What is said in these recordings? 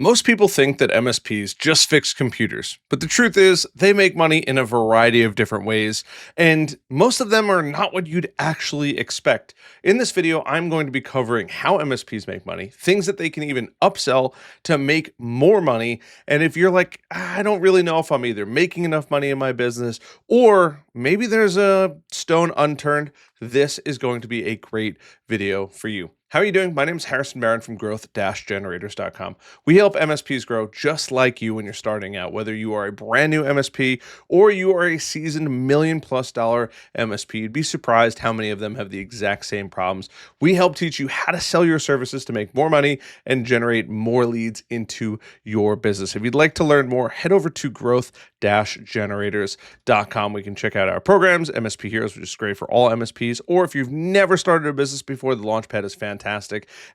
Most people think that MSPs just fix computers, but the truth is they make money in a variety of different ways, and most of them are not what you'd actually expect. In this video, I'm going to be covering how MSPs make money, things that they can even upsell to make more money, and if you're like, I don't really know if I'm either making enough money in my business or maybe there's a stone unturned, this is going to be a great video for you. How are you doing? My name is Harrison Barron from growth-generators.com. We help MSPs grow just like you when you're starting out, whether you are a brand new MSP or you are a seasoned $1 million+ MSP. You'd be surprised how many of them have the exact same problems. We help teach you how to sell your services to make more money and generate more leads into your business. If you'd like to learn more, head over to growth-generators.com. We can check out our programs, MSP Heroes, which is great for all MSPs, or if you've never started a business before, the Launchpad is fantastic.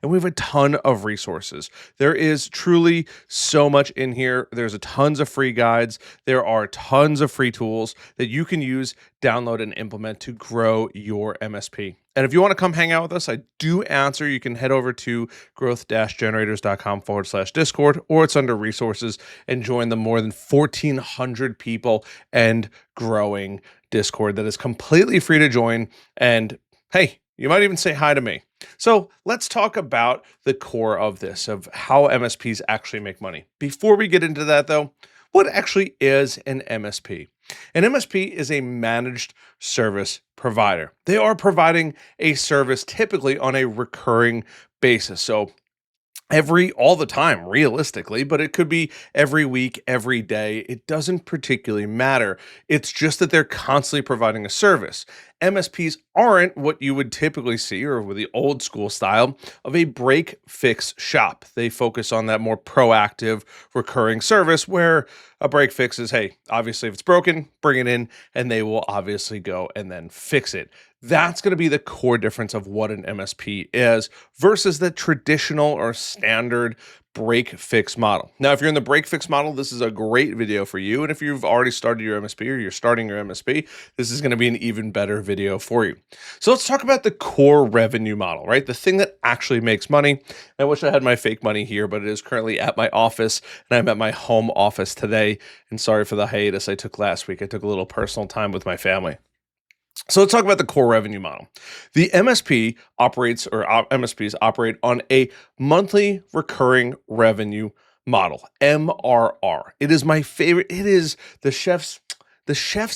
And we have a ton of resources. There is truly so much in here. There's tons of free guides. There are tons of free tools that you can use, download, and implement to grow your MSP. And if you want to come hang out with us, I do answer. You can head over to growth-generators.com/Discord, or it's under resources, and join the more than 1,400 people and growing Discord that is completely free to join. And hey, you might even say hi to me. So let's talk about the core of this, of how MSPs actually make money. Before we get into that though, what actually is an MSP? An MSP is a managed service provider. They are providing a service typically on a recurring basis. So all the time, realistically, but it could be every week, every day. It doesn't particularly matter. It's just that they're constantly providing a service. MSPs aren't what you would typically see, or with the old school style of a break fix shop. They focus on that more proactive, recurring service where a break fix is, hey, obviously if it's broken, bring it in, and they will obviously go and then fix it. That's going to be the core difference of what an MSP is versus the traditional or standard break fix model. Now, if you're in the break fix model, this is a great video for you. And if you've already started your MSP or you're starting your MSP, this is going to be an even better video for you. So let's talk about the core revenue model, right? The thing that actually makes money. I wish I had my fake money here, but it is currently at my office, and I'm at my home office today. And sorry for the hiatus I took last week. I took a little personal time with my family. So let's talk about the core revenue model. The MSPs operate on a monthly recurring revenue model, MRR. It is my favorite. It is the chef's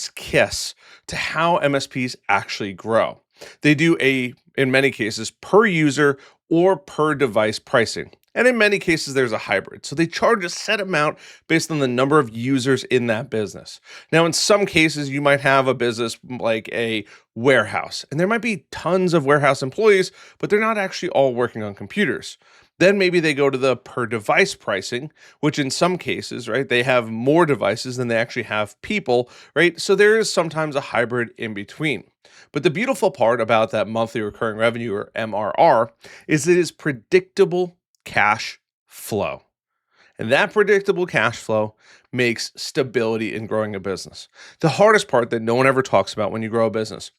kiss to how MSPs actually grow. They do in many cases, per user or per device pricing. And in many cases, there's a hybrid. So they charge a set amount based on the number of users in that business. Now, in some cases, you might have a business like a warehouse, and there might be tons of warehouse employees, but they're not actually all working on computers. Then maybe they go to the per device pricing, which in some cases, right, they have more devices than they actually have people, right? So there is sometimes a hybrid in between. But the beautiful part about that monthly recurring revenue, or MRR, is it is predictable cash flow. And that predictable cash flow makes stability in growing a business. The hardest part that no one ever talks about when you grow a business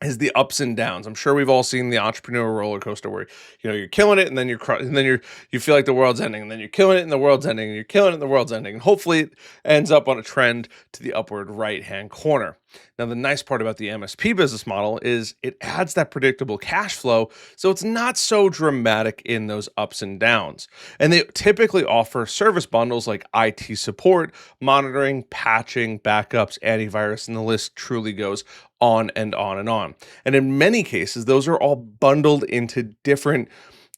is the ups and downs. I'm sure we've all seen the entrepreneurial roller coaster where you're killing it, and then you feel like the world's ending, and then you're killing it and the world's ending, and you're killing it and the world's ending, and hopefully it ends up on a trend to the upward right hand corner. Now, the nice part about the MSP business model is it adds that predictable cash flow, so it's not so dramatic in those ups and downs. And they typically offer service bundles like IT support, monitoring, patching, backups, antivirus, and the list truly goes on and on and on. And in many cases, those are all bundled into different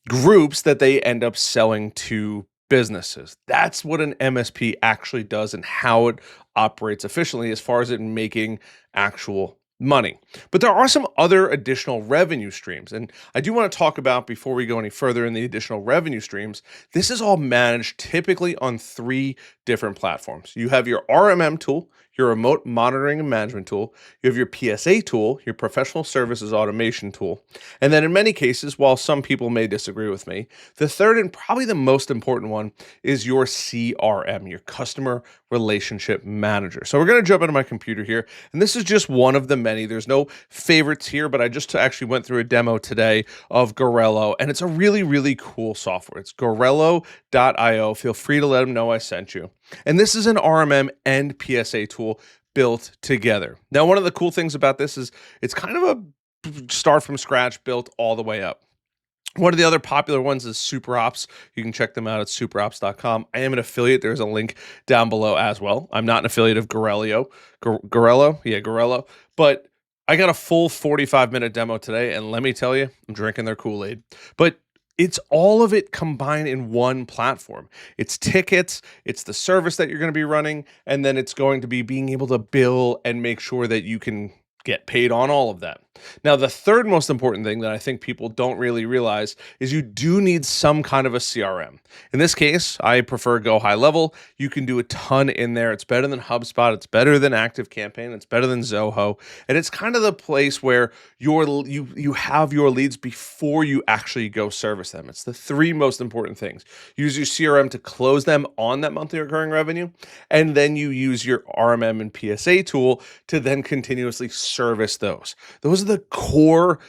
groups that they end up selling to businesses. That's what an MSP actually does and how it operates efficiently as far as it making actual money. But there are some other additional revenue streams. And I do want to talk about, before we go any further in the additional revenue streams, this is all managed typically on 3 different platforms. You have your RMM tool, your remote monitoring and management tool, you have your PSA tool, your professional services automation tool. And then in many cases, while some people may disagree with me, the third and probably the most important one is your CRM, your customer relationship manager. So we're going to jump into my computer here, and this is just one of the many. There's no favorites here, but I just actually went through a demo today of Gorello, and it's a really, really cool software. It's Gorello.io. Feel free to let them know I sent you. And this is an RMM and PSA tool built together. Now, one of the cool things about this is it's kind of a start from scratch, built all the way up. One of the other popular ones is SuperOps. You can check them out at superops.com. I am an affiliate. There's a link down below as well. I'm not an affiliate of Gorello. Gorello. But I got a full 45-minute demo today, and let me tell you, I'm drinking their Kool-Aid. But it's all of it combined in one platform. It's tickets, it's the service that you're going to be running, and then it's going to be being able to bill and make sure that you can get paid on all of that. Now, the third most important thing that I think people don't really realize is you do need some kind of a CRM. In this case, I prefer Go High Level. You can do a ton in there. It's better than HubSpot. It's better than ActiveCampaign. It's better than Zoho. And it's kind of the place where you have your leads before you actually go service them. It's the three most important things. Use your CRM to close them on that monthly recurring revenue, and then you use your RMM and PSA tool to then continuously service those. Those are the core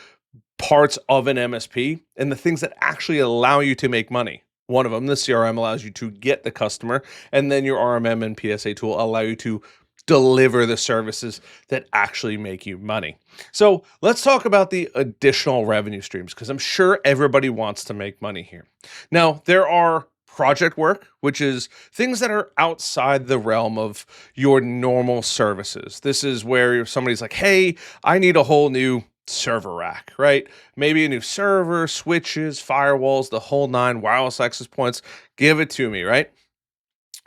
parts of an MSP and the things that actually allow you to make money. One of them, the CRM, allows you to get the customer, and then your RMM and PSA tool allow you to deliver the services that actually make you money. So let's talk about the additional revenue streams, because I'm sure everybody wants to make money here. Now, there are project work, which is things that are outside the realm of your normal services. This is where somebody's like, hey, I need a whole new server rack, right? Maybe a new server, switches, firewalls, the whole nine, wireless access points. Give it to me, right?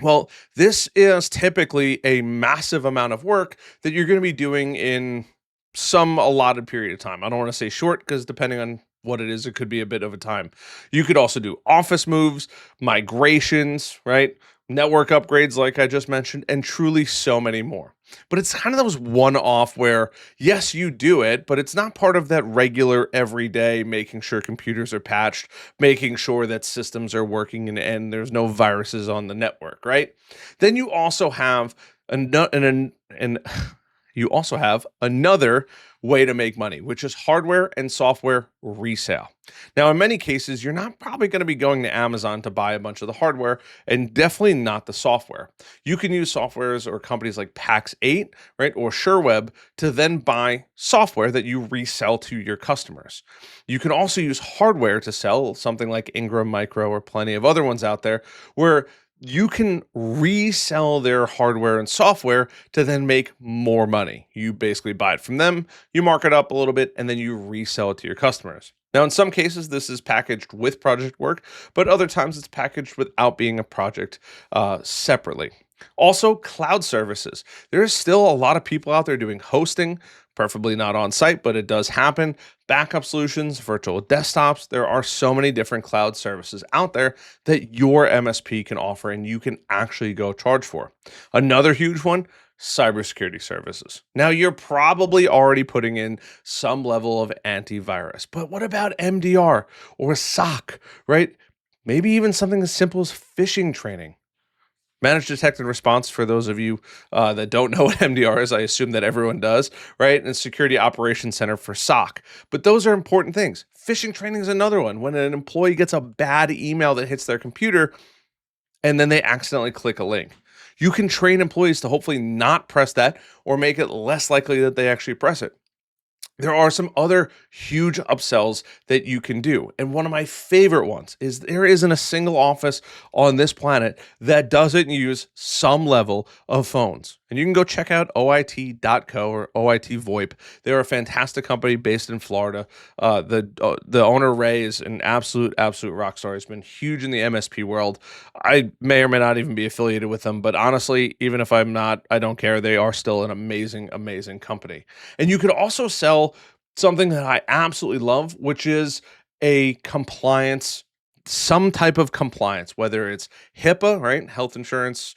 Well, this is typically a massive amount of work that you're going to be doing in some allotted period of time. I don't want to say short, because depending on what it is, it could be a bit of a time. You could also do office moves, migrations, right? Network upgrades, like I just mentioned, and truly so many more. But it's kind of those one-off where, yes, you do it, but it's not part of that regular everyday making sure computers are patched, making sure that systems are working and there's no viruses on the network, right? Then you also have you also have another way to make money, which is hardware and software resale. Now, in many cases, you're not probably going to be going to Amazon to buy a bunch of the hardware, and definitely not the software. You can use softwares or companies like Pax8, right, or SureWeb to then buy software that you resell to your customers. You can also use hardware to sell, something like Ingram Micro or plenty of other ones out there, where you can resell their hardware and software to then make more money. You basically buy it from them, you mark it up a little bit, and then you resell it to your customers. Now, in some cases, this is packaged with project work, but other times it's packaged without being a project separately. Also, cloud services. There's still a lot of people out there doing hosting, preferably not on site, but it does happen. Backup solutions, virtual desktops. There are so many different cloud services out there that your MSP can offer and you can actually go charge for. Another huge one, cybersecurity services. Now, you're probably already putting in some level of antivirus, but what about MDR or SOC, right? Maybe even something as simple as phishing training. Managed detect and response, for those of you that don't know what MDR is, I assume that everyone does, right? And Security Operations Center for SOC. But those are important things. Phishing training is another one. When an employee gets a bad email that hits their computer and then they accidentally click a link, you can train employees to hopefully not press that or make it less likely that they actually press it. There are some other huge upsells that you can do. And one of my favorite ones is there isn't a single office on this planet that doesn't use some level of phones. And you can go check out OIT.co or OIT VoIP. They're a fantastic company based in Florida. The owner, Ray, is an absolute rock star. He's been huge in the MSP world. I may or may not even be affiliated with them, but honestly, even if I'm not, I don't care. They are still an amazing company. And you could also sell something that I absolutely love, which is a compliance, some type of compliance, whether it's HIPAA, right? Health insurance.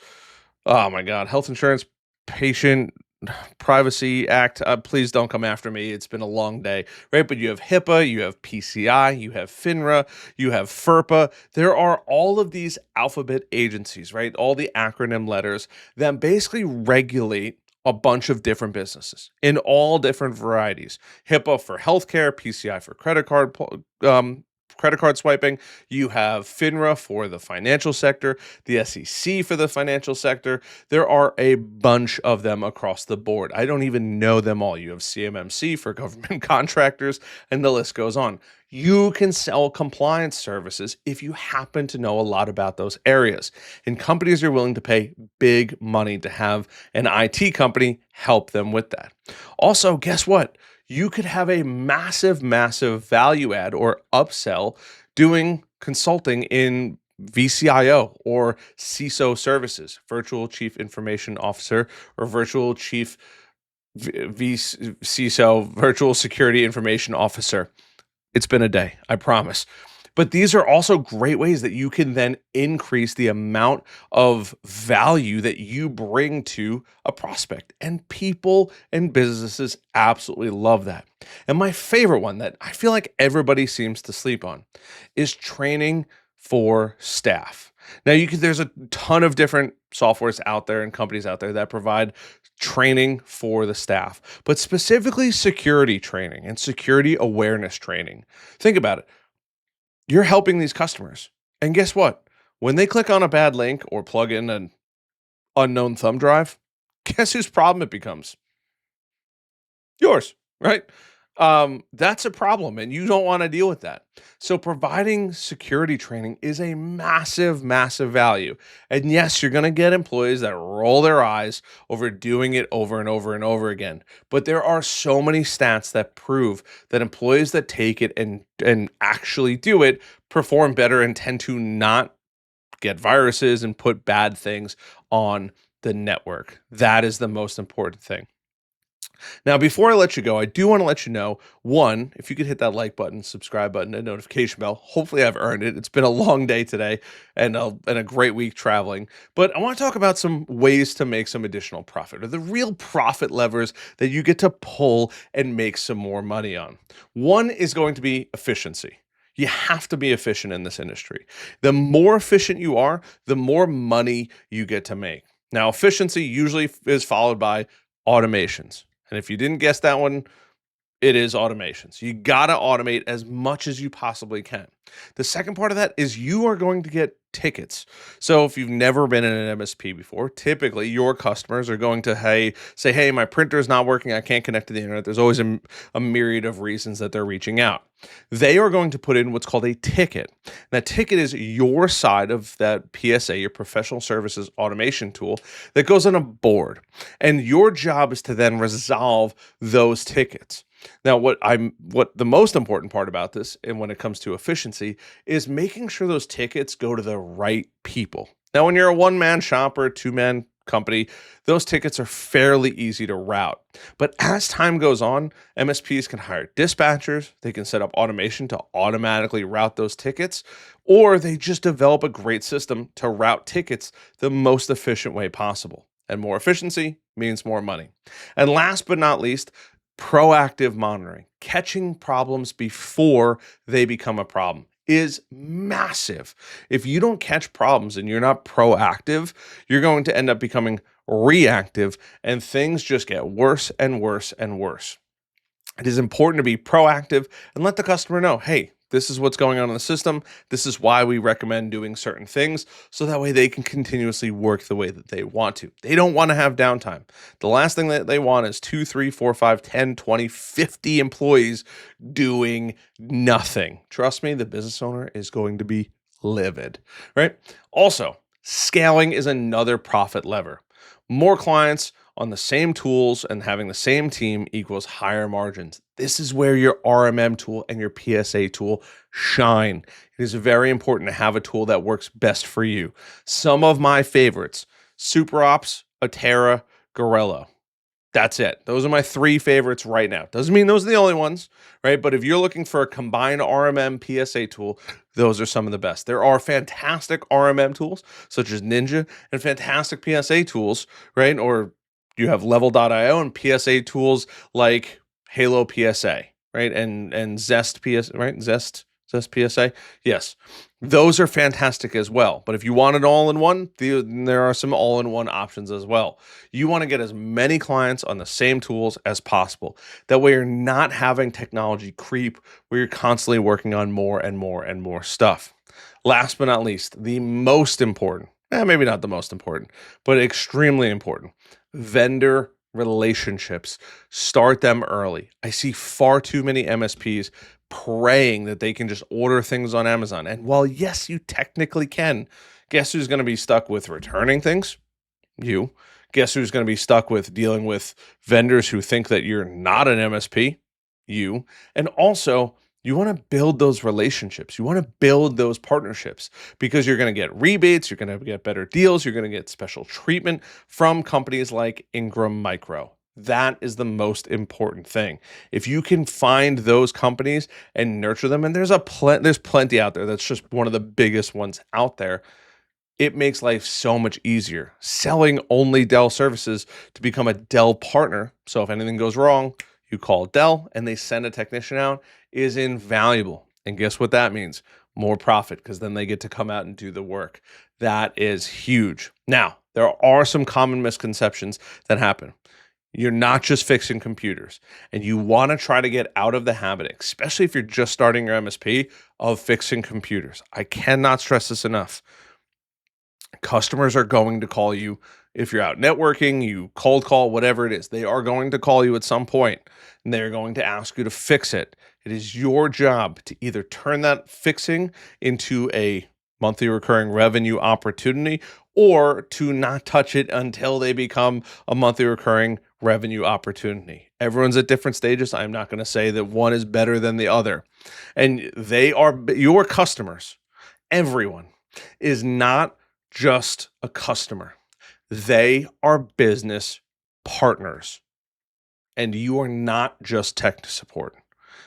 Oh my God, health insurance Patient Privacy Act. Please don't come after me. It's been a long day, right? But you have HIPAA, you have PCI, you have FINRA, you have FERPA. There are all of these alphabet agencies, right? All the acronym letters that basically regulate a bunch of different businesses in all different varieties. HIPAA for healthcare, PCI for credit card swiping. You have FINRA for the financial sector, the SEC for the financial sector. There are a bunch of them across the board. I don't even know them all. You have CMMC for government contractors, and the list goes on. You can sell compliance services if you happen to know a lot about those areas. And companies are willing to pay big money to have an IT company help them with that. Also, guess what? You could have a massive, massive value add or upsell doing consulting in VCIO or CISO services, Virtual Chief Information Officer, or Virtual Chief CISO, Virtual Security Information Officer. It's been a day, I promise. But these are also great ways that you can then increase the amount of value that you bring to a prospect. And people and businesses absolutely love that. And my favorite one that I feel like everybody seems to sleep on is training for staff. Now, there's a ton of different softwares out there and companies out there that provide training for the staff, but specifically security training and security awareness training. Think about it. You're helping these customers. And guess what? When they click on a bad link or plug in an unknown thumb drive, guess whose problem it becomes? Yours, right? That's a problem, and you don't want to deal with that. So, providing security training is a massive, massive value. And yes, you're going to get employees that roll their eyes over doing it over and over and over again. But there are so many stats that prove that employees that take it and actually do it perform better and tend to not get viruses and put bad things on the network. That is the most important thing. Now, before I let you go, I do want to let you know, one, if you could hit that like button, subscribe button, and notification bell. Hopefully I've earned it. It's been a long day today and a great week traveling. But I want to talk about some ways to make some additional profit, or the real profit levers that you get to pull and make some more money on. One is going to be efficiency. You have to be efficient in this industry. The more efficient you are, the more money you get to make. Now, efficiency usually is followed by automations. And if you didn't guess that one, it is automations. You got to automate as much as you possibly can. The second part of that is you are going to get tickets. So if you've never been in an MSP before, typically your customers are going to say, hey, my printer is not working. I can't connect to the internet. There's always a myriad of reasons that they're reaching out. They are going to put in what's called a ticket. That ticket is your side of that PSA, your professional services automation tool, that goes on a board. And your job is to then resolve those tickets. Now, what the most important part about this, and when it comes to efficiency, is making sure those tickets go to the right people. Now, when you're a one-man shop or a two-man company, those tickets are fairly easy to route. But as time goes on, MSPs can hire dispatchers, they can set up automation to automatically route those tickets, or they just develop a great system to route tickets the most efficient way possible. And more efficiency means more money. And last but not least, proactive monitoring, catching problems before they become a problem, is massive. If you don't catch problems and you're not proactive, you're going to end up becoming reactive, and things just get worse and worse and worse. It is important to be proactive and let the customer know, hey, this is what's going on in the system. This is why we recommend doing certain things, so that way they can continuously work the way that they want to. They don't want to have downtime. The last thing that they want is 2, 3, 4, 5, 10, 20, 50 employees doing nothing. Trust me, the business owner is going to be livid, right? Also, scaling is another profit lever. More clients on the same tools and having the same team equals higher margins. This is where your RMM tool and your PSA tool shine. It is very important to have a tool that works best for you. Some of my favorites: SuperOps, Atera, Gorilla. That's it. Those are my 3 favorites right now. Doesn't mean those are the only ones, right? But if you're looking for a combined RMM PSA tool, those are some of the best. There are fantastic RMM tools such as Ninja and fantastic PSA tools, right? Or You have level.io and PSA tools like Halo PSA, right? And Zest PSA, right? Zest PSA. Yes. Those are fantastic as well. But if you want it all in one, there are some all in one options as well. You want to get as many clients on the same tools as possible. That way you're not having technology creep where you're constantly working on more and more and more stuff. Last but not least, the most important, maybe not the most important, but extremely important, vendor relationships. Start them early. I see far too many MSPs praying that they can just order things on Amazon. And while, yes, you technically can, guess who's going to be stuck with returning things? You. Guess who's going to be stuck with dealing with vendors who think that you're not an MSP? You. And also, you want to build those relationships. You want to build those partnerships because you're going to get rebates, you're going to get better deals, you're going to get special treatment from companies like Ingram Micro. That is the most important thing. If you can find those companies and nurture them, and there's plenty out there. That's just one of the biggest ones out there. It makes life so much easier. Selling only Dell services to become a Dell partner. So if anything goes wrong, you call Dell and they send a technician out is invaluable. And guess what that means? More profit, because then they get to come out and do the work. That is huge. Now, there are some common misconceptions that happen. You're not just fixing computers, and you want to try to get out of the habit, especially if you're just starting your MSP, of fixing computers. I cannot stress this enough. Customers are going to call you if you're out networking, you cold call, whatever it is. They are going to call you at some point, and they're going to ask you to fix it. It is your job to either turn that fixing into a monthly recurring revenue opportunity or to not touch it until they become a monthly recurring revenue opportunity. Everyone's at different stages. I'm not going to say that one is better than the other. And they are your customers. Everyone is not just a customer. They are business partners. And you are not just tech support.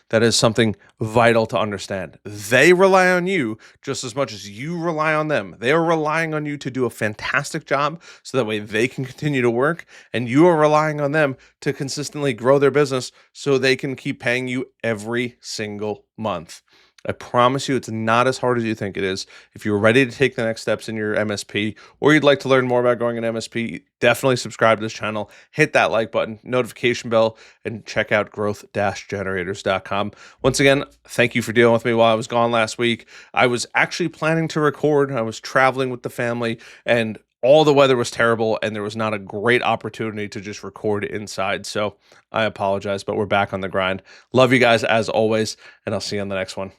That is something vital to understand. They rely on you just as much as you rely on them. They are relying on you to do a fantastic job so that way they can continue to work. And you are relying on them to consistently grow their business so they can keep paying you every single month. I promise you it's not as hard as you think it is. If you're ready to take the next steps in your MSP or you'd like to learn more about growing an MSP, definitely subscribe to this channel, hit that like button, notification bell, and check out growth-generators.com. Once again, thank you for dealing with me while I was gone last week. I was actually planning to record. I was traveling with the family and all the weather was terrible and there was not a great opportunity to just record inside. So I apologize, but we're back on the grind. Love you guys as always, and I'll see you on the next one.